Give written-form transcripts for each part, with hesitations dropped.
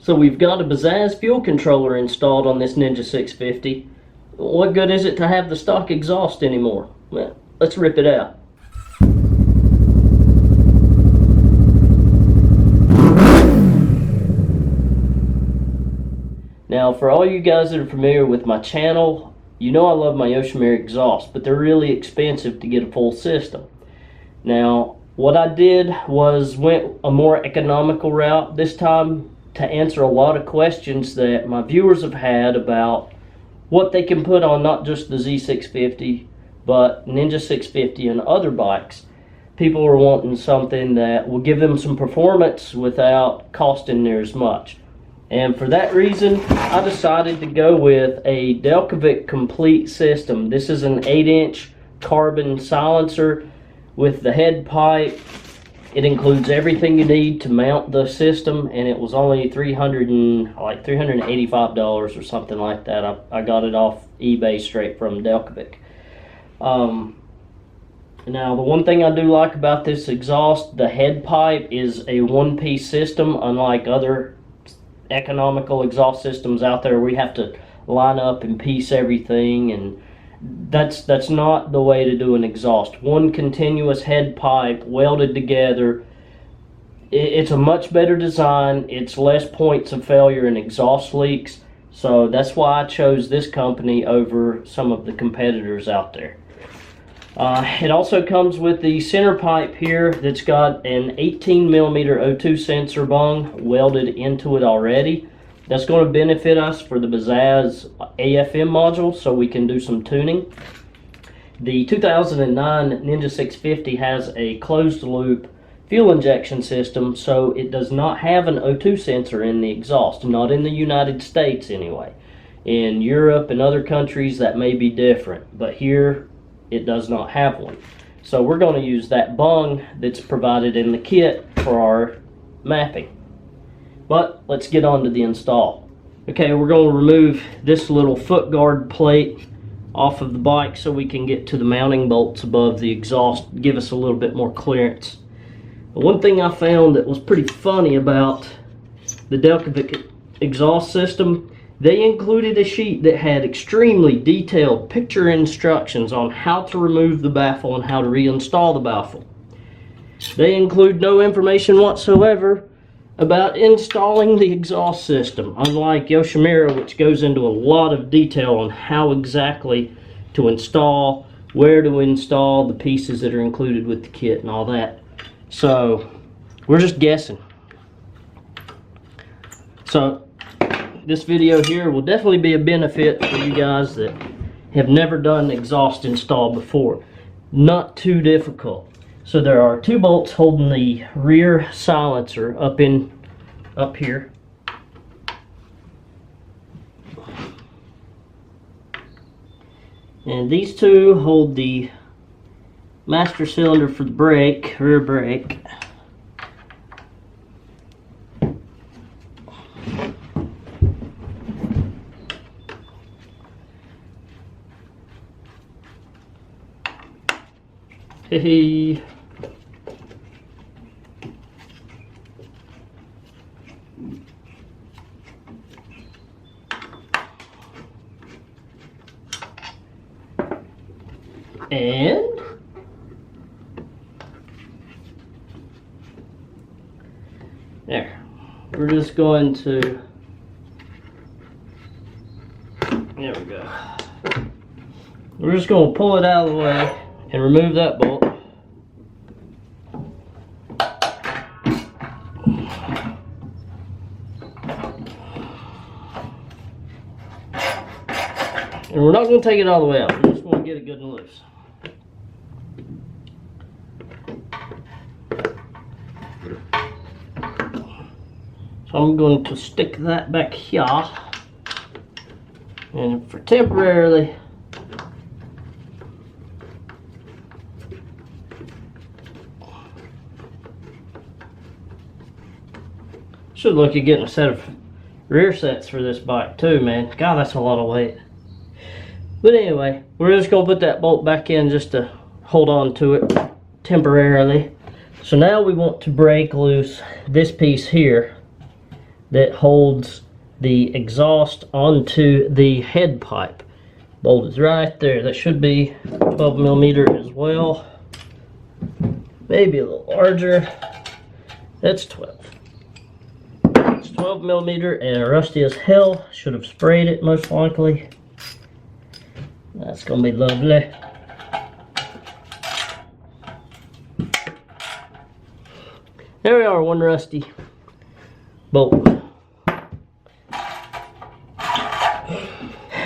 So we've got a Bazzaz fuel controller installed on this Ninja 650. What good is it to have the stock exhaust anymore? Well, let's rip it out. Now, for all you guys that are familiar with my channel, you know I love my Yoshimura exhaust, but they're really expensive to get a full system. Now, what I did was went a more economical route this time to answer a lot of questions that my viewers have had about what they can put on not just the Z650, but Ninja 650 and other bikes. People are wanting something that will give them some performance without costing near as much. And for that reason, I decided to go with a Delkevic complete system. This is an 8-inch carbon silencer with the head pipe. It includes everything you need to mount the system, and it was only $385 or something like that. I got it off eBay straight from Delkevic. Now, the one thing I do like about this exhaust, the head pipe is a one-piece system, unlike other economical exhaust systems out there. We have to line up and piece everything, and that's not the way to do an exhaust. One continuous head pipe welded together. It's a much better design. It's less points of failure and exhaust leaks, so that's why I chose this company over some of the competitors out there. It also comes with the center pipe here that's got an 18mm O2 sensor bung welded into it already. That's going to benefit us for the Bazzaz AFM module, so we can do some tuning. The 2009 Ninja 650 has a closed loop fuel injection system, so it does not have an O2 sensor in the exhaust, not in the United States anyway. In Europe and other countries that may be different, but here it does not have one. So we're going to use that bung that's provided in the kit for our mapping. But let's get on to the install. Okay, we're going to remove this little foot guard plate off of the bike so we can get to the mounting bolts above the exhaust, give us a little bit more clearance. But one thing I found that was pretty funny about the Delkevic exhaust system, they included a sheet that had extremely detailed picture instructions on how to remove the baffle and how to reinstall the baffle. They include no information whatsoever about installing the exhaust system, unlike Yoshimura, which goes into a lot of detail on how exactly to install, where to install the pieces that are included with the kit and all that. So we're just guessing. So this video here will definitely be a benefit for you guys that have never done exhaust install before. Not too difficult. So there are two bolts holding the rear silencer up here. And these two hold the master cylinder for the brake, rear brake. Hey. And there. We're just going to, there we go. We're just going to pull it out of the way and remove that bolt. And we're not going to take it all the way out. We're just going to get it good and loose. So I'm going to stick that back here. And for temporarily, should look at getting a set of rear sets for this bike too, man. God, that's a lot of weight. But anyway, we're just going to put that bolt back in just to hold on to it temporarily. So now we want to break loose this piece here that holds the exhaust onto the head pipe. Bolt is right there. That should be 12 millimeter as well. Maybe a little larger. That's 12. It's 12 millimeter and rusty as hell. Should have sprayed it most likely. That's gonna be lovely. There we are, one rusty bolt.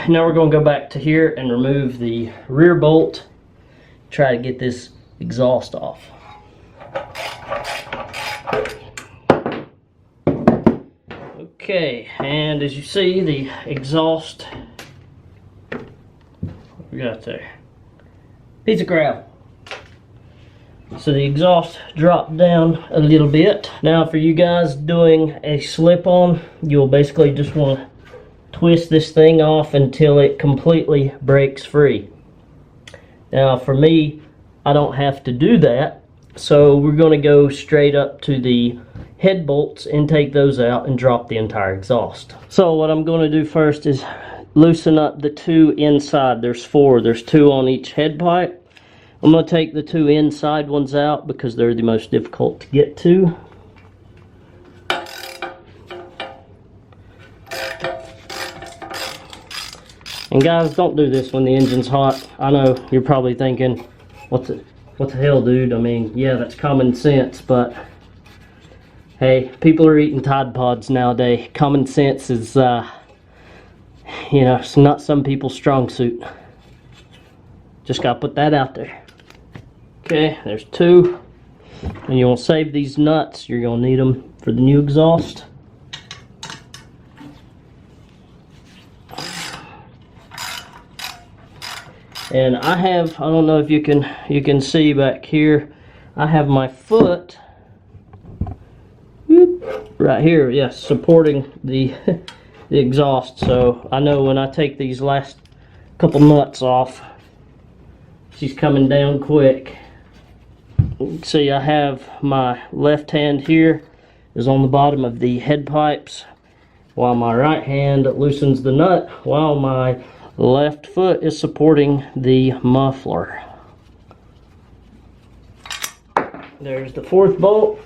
Now we're going to go back to here and remove the rear bolt. Try to get this exhaust off. Okay, and as you see, the exhaust, what we got there? Piece of gravel. So the exhaust dropped down a little bit. Now for you guys doing a slip-on, you'll basically just want to twist this thing off until it completely breaks free. Now for me, I don't have to do that, so we're going to go straight up to the head bolts and take those out and drop the entire exhaust. So what I'm going to do first is loosen up the two inside. There's four. There's two on each head pipe. I'm going to take the two inside ones out because they're the most difficult to get to. And guys, don't do this when the engine's hot. I know you're probably thinking, what the hell, dude? I mean, yeah, that's common sense, but hey, people are eating Tide Pods nowadays. Common sense is, you know, it's not some people's strong suit. Just gotta put that out there. Okay, there's two. And you want to save these nuts. You're going to need them for the new exhaust. And I don't know if you can see back here, I have my foot right here, yes, supporting the the exhaust. So I know when I take these last couple nuts off, she's coming down quick. You can see I have my left hand here is on the bottom of the head pipes, while my right hand loosens the nut, while my left foot is supporting the muffler. There's the fourth bolt.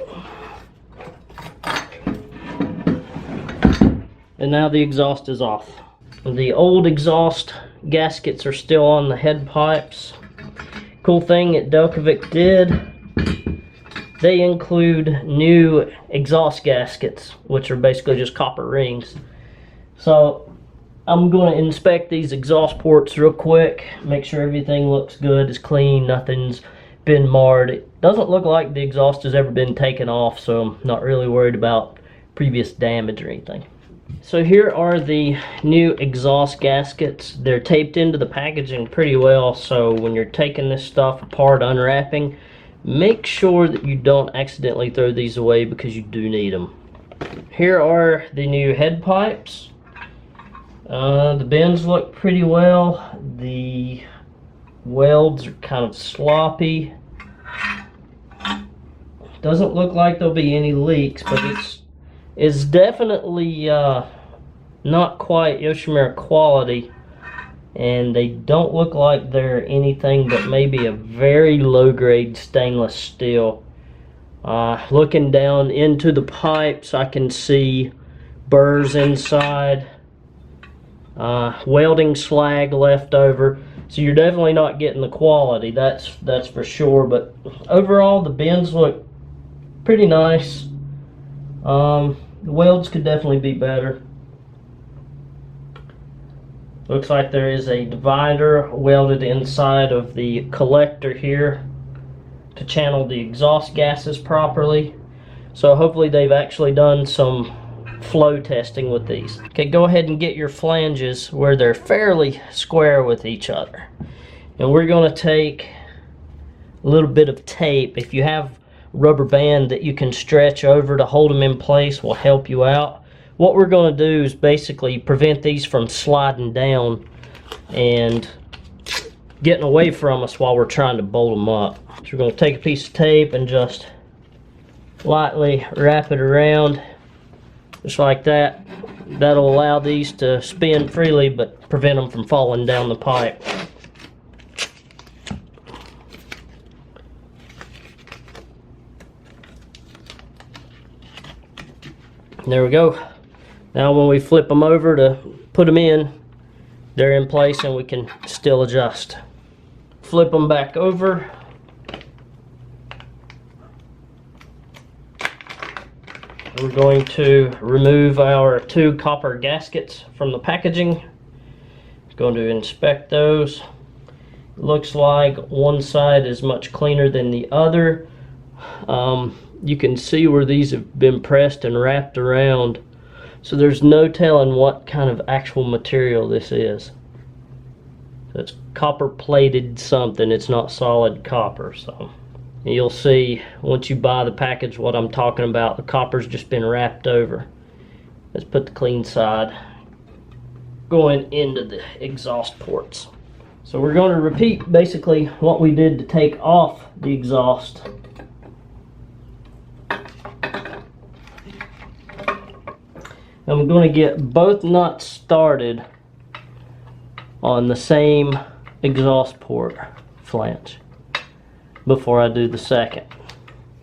And now the exhaust is off. The old exhaust gaskets are still on the head pipes. Cool thing that Delkevic did, they include new exhaust gaskets, which are basically just copper rings. So I'm going to inspect these exhaust ports real quick, make sure everything looks good, is clean, nothing's been marred. It doesn't look like the exhaust has ever been taken off, so I'm not really worried about previous damage or anything. So here are the new exhaust gaskets. They're taped into the packaging pretty well, so when you're taking this stuff apart, unwrapping, make sure that you don't accidentally throw these away because you do need them. Here are the new head pipes. The bends look pretty well. The welds are kind of sloppy. Doesn't look like there'll be any leaks, but it's definitely not quite Yoshimura quality, and they don't look like they're anything but maybe a very low-grade stainless steel. Looking down into the pipes, I can see burrs inside, welding slag left over, so you're definitely not getting the quality, that's for sure. But overall, the bends look pretty nice. The welds could definitely be better. Looks like there is a divider welded inside of the collector here to channel the exhaust gases properly. So hopefully they've actually done some flow testing with these. Okay, go ahead and get your flanges where they're fairly square with each other. And we're going to take a little bit of tape. If you have rubber band that you can stretch over to hold them in place, will help you out. What we're going to do is basically prevent these from sliding down and getting away from us while we're trying to bolt them up. So we're going to take a piece of tape and just lightly wrap it around just like that. That'll allow these to spin freely but prevent them from falling down the pipe. There we go. Now when we flip them over to put them in, they're in place and we can still adjust. Flip them back over. We're going to remove our 2 copper gaskets from the packaging. Going to inspect those. Looks like one side is much cleaner than the other. You can see where these have been pressed and wrapped around. So there's no telling what kind of actual material this is. So it's copper plated something, it's not solid copper. So you'll see once you buy the package what I'm talking about. The copper's just been wrapped over. Let's put the clean side going into the exhaust ports. So we're going to repeat basically what we did to take off the exhaust. I'm going to get both nuts started on the same exhaust port flange before I do the second.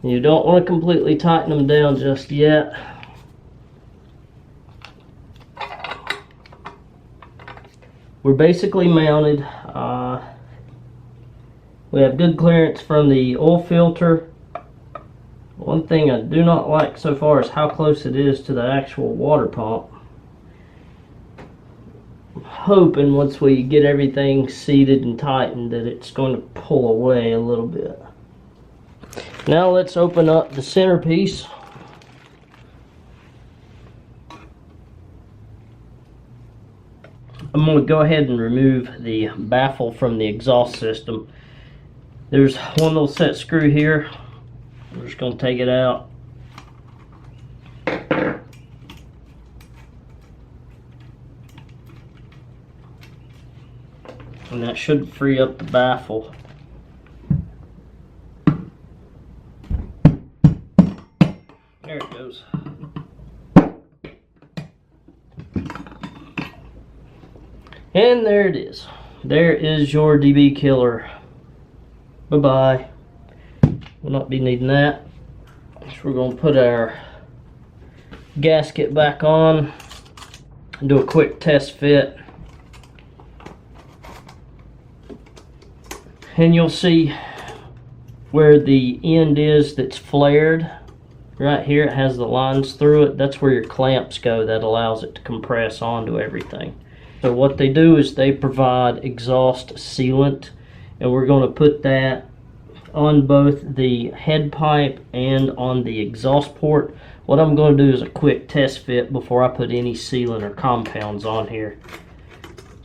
You don't want to completely tighten them down just yet. We're basically mounted. We have good clearance from the oil filter. One thing I do not like so far is how close it is to the actual water pump. I'm hoping once we get everything seated and tightened that it's going to pull away a little bit. Now let's open up the centerpiece. I'm going to go ahead and remove the baffle from the exhaust system. There's one little set screw here. We're just going to take it out. And that should free up the baffle. There it goes. And there it is. There is your DB killer. Bye-bye. We'll not be needing that. So we're going to put our gasket back on and do a quick test fit. And you'll see where the end is that's flared. Right here it has the lines through it. That's where your clamps go. That allows it to compress onto everything. So what they do is they provide exhaust sealant, and we're going to put that on both the head pipe and on the exhaust port. What I'm going to do is a quick test fit before I put any sealant or compounds on here.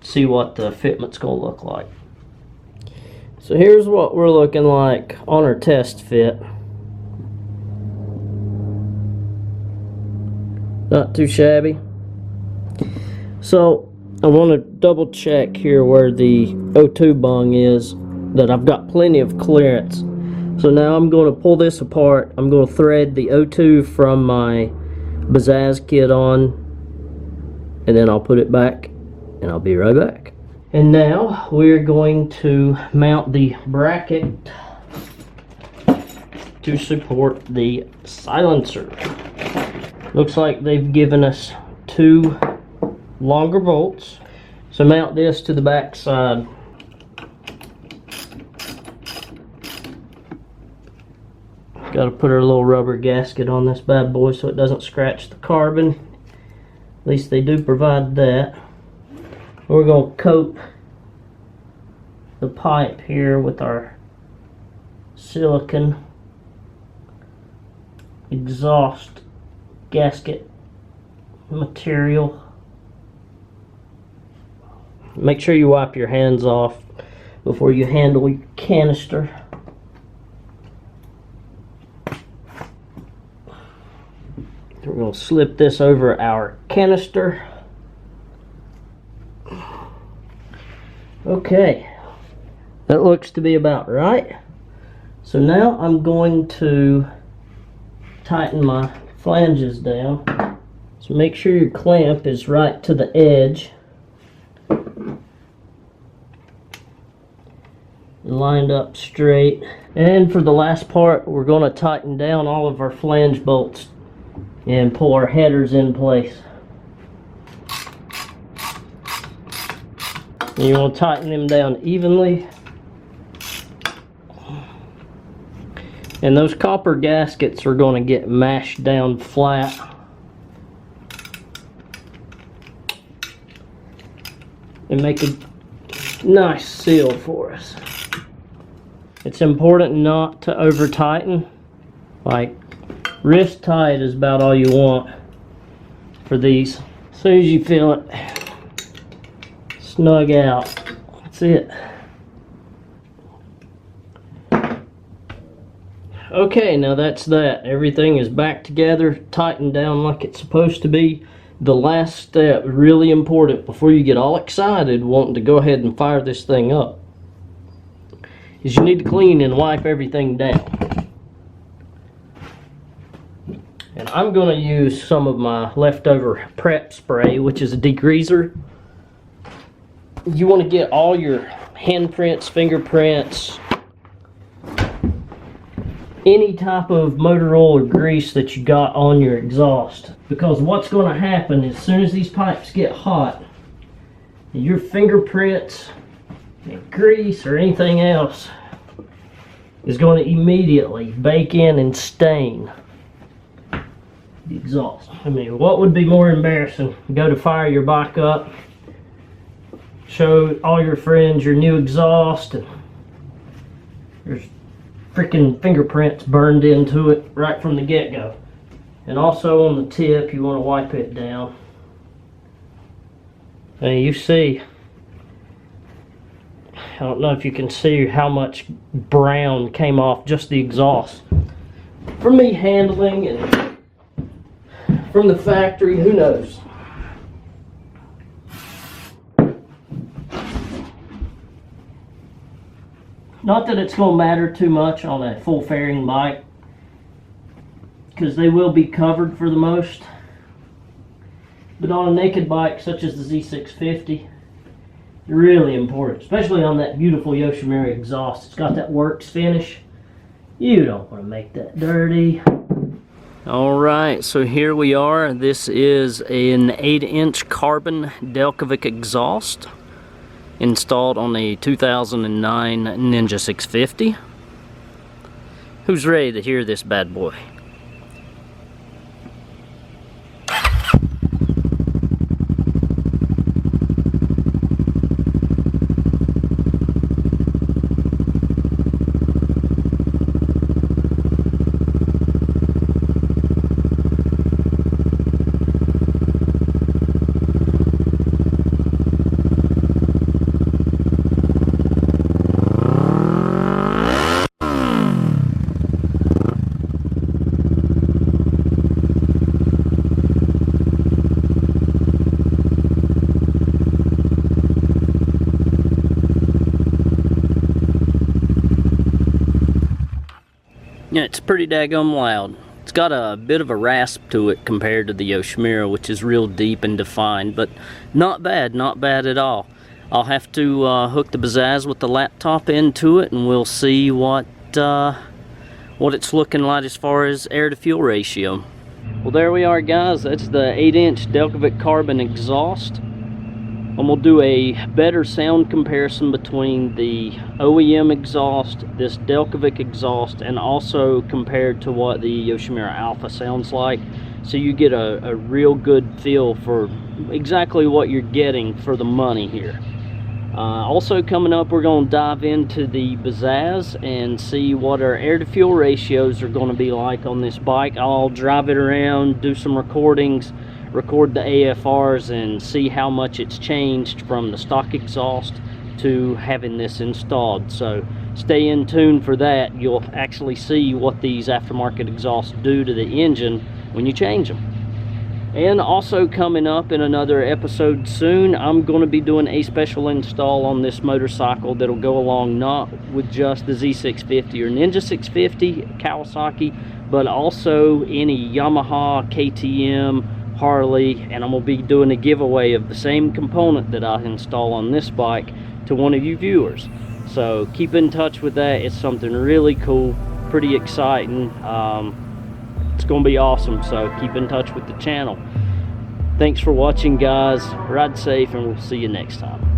See what the fitment's going to look like. So here's what we're looking like on our test fit. Not too shabby. So I want to double check here where the O2 bung is, that I've got plenty of clearance. So now I'm going to pull this apart. I'm going to thread the O2 from my Bazzaz kit on, and then I'll put it back and I'll be right back. And now we're going to mount the bracket to support the silencer. Looks like they've given us 2 longer bolts. So mount this to the back side. Got to put our little rubber gasket on this bad boy so it doesn't scratch the carbon. At least they do provide that. We're going to coat the pipe here with our silicone exhaust gasket material. Make sure you wipe your hands off before you handle your canister. We're going to slip this over our canister. Okay, that looks to be about right. So now I'm going to tighten my flanges down. So make sure your clamp is right to the edge, lined up straight. And for the last part, we're going to tighten down all of our flange bolts and pull our headers in place. And you want to tighten them down evenly. And those copper gaskets are going to get mashed down flat. And make a nice seal for us. It's important not to over tighten. Like wrist tight is about all you want for these. As soon as you feel it snug out, that's it. Okay, now that's that. Everything is back together, tightened down like it's supposed to be. The last step, really important before you get all excited wanting to go ahead and fire this thing up, is you need to clean and wipe everything down. And I'm going to use some of my leftover prep spray, which is a degreaser. You want to get all your handprints, fingerprints, any type of motor oil or grease that you got on your exhaust. Because what's going to happen is as soon as these pipes get hot, your fingerprints, grease, or anything else is going to immediately bake in and stain the exhaust. I mean, what would be more embarrassing? Go to fire your bike up, show all your friends your new exhaust, and there's freaking fingerprints burned into it right from the get-go. And also on the tip, you want to wipe it down. And you see, I don't know if you can see how much brown came off just the exhaust. From me handling and from the factory, who knows? Not that it's going to matter too much on a full fairing bike, because they will be covered for the most. But on a naked bike such as the Z650, really important, especially on that beautiful Yoshimura exhaust. It's got that works finish. You don't want to make that dirty. Alright, so here we are. This is an 8-inch carbon Delkevic exhaust installed on a 2009 Ninja 650. Who's ready to hear this bad boy? Yeah, it's pretty daggone loud. It's got a bit of a rasp to it compared to the Yoshimura, which is real deep and defined, but not bad at all. I'll have to hook the Bazzaz with the laptop into it, and we'll see what it's looking like as far as air to fuel ratio. Well, there we are, guys. That's the 8-inch Delkevic carbon exhaust. And we'll do a better sound comparison between the OEM exhaust, this Delkevic exhaust, and also compared to what the Yoshimura Alpha sounds like, so you get a real good feel for exactly what you're getting for the money here. Also coming up, we're going to dive into the Bazzaz and see what our air to fuel ratios are going to be like on this bike. I'll drive it around, do some recordings, record the AFRs, and see how much it's changed from the stock exhaust to having this installed. So stay in tune for that. You'll actually see what these aftermarket exhausts do to the engine when you change them. And also coming up in another episode soon, I'm going to be doing a special install on this motorcycle that'll go along not with just the Z650 or Ninja 650 Kawasaki, but also any Yamaha, KTM, Harley, and I'm gonna be doing a giveaway of the same component that I install on this bike to one of you viewers. So keep in touch with that. It's something really cool, pretty exciting. It's gonna be awesome, so keep in touch with the channel. Thanks for watching, guys. Ride safe, and we'll see you next time.